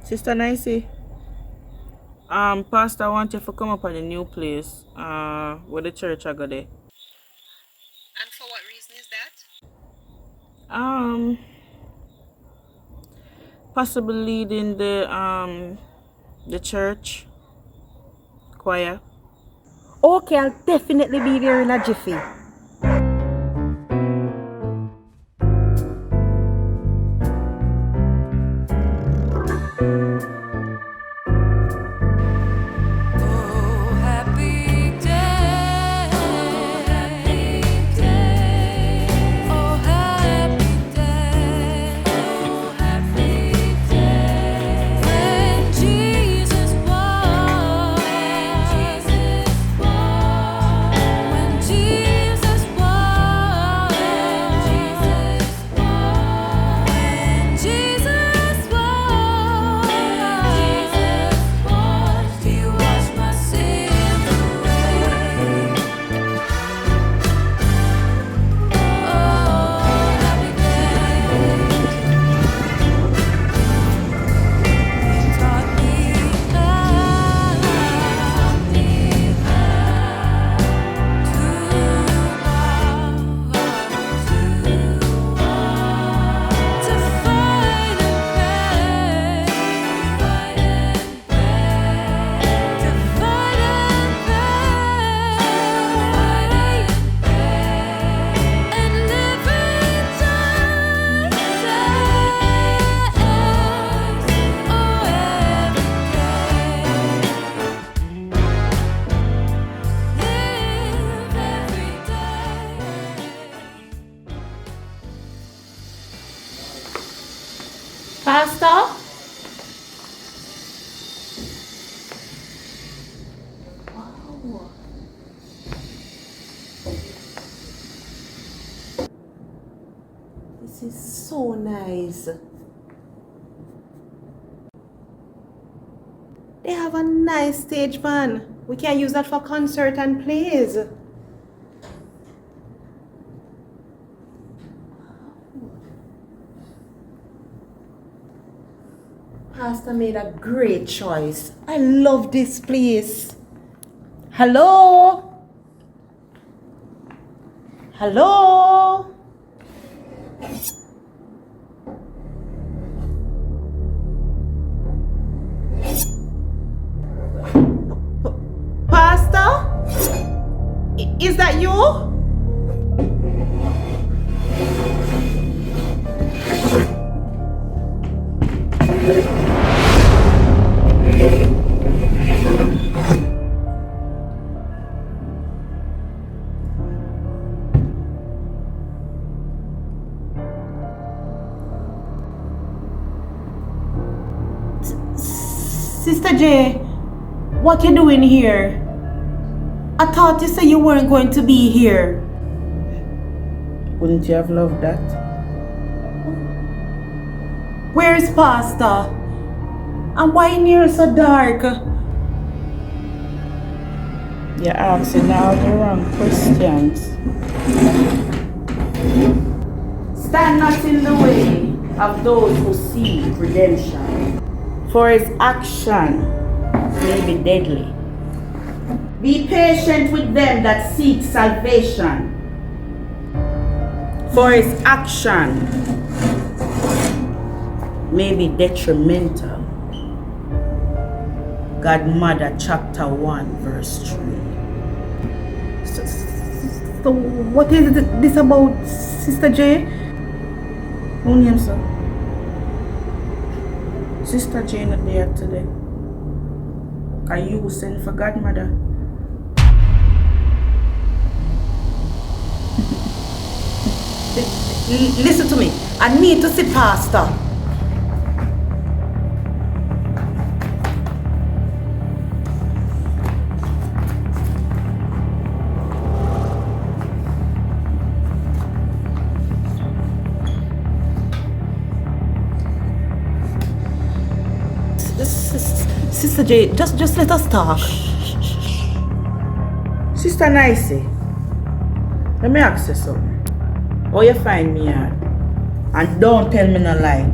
Sister Nicey, Pastor, I want you to come up on the new place, where the church I go there. And for what reason is that? Possibly leading the church choir. Okay, I'll definitely be there in a jiffy. Pastor? Wow. This is so nice. They have a nice stage, man. We can use that for concert and plays. Pastor made a great choice. I love this place. Hello? Hello? Pastor? Is that you? Sister J, what you doing here? I thought you said you weren't going to be here. Wouldn't you have loved that? Where is Pastor? And why in here so dark? You're asking all the wrong questions. Stand not in the way of those who seek redemption, for his action may be deadly. Be patient with them that seek salvation, for his action may be detrimental. GodMadda chapter 1 verse 3. So what is this about, Sister J? Who name, sir? Sister Jane not there today. Can you send for GodMadda? Listen to me. I need to see Pastor. Sister J, just let us talk. Sister Nicey, let me ask you something. How you find me at? And don't tell me no lie.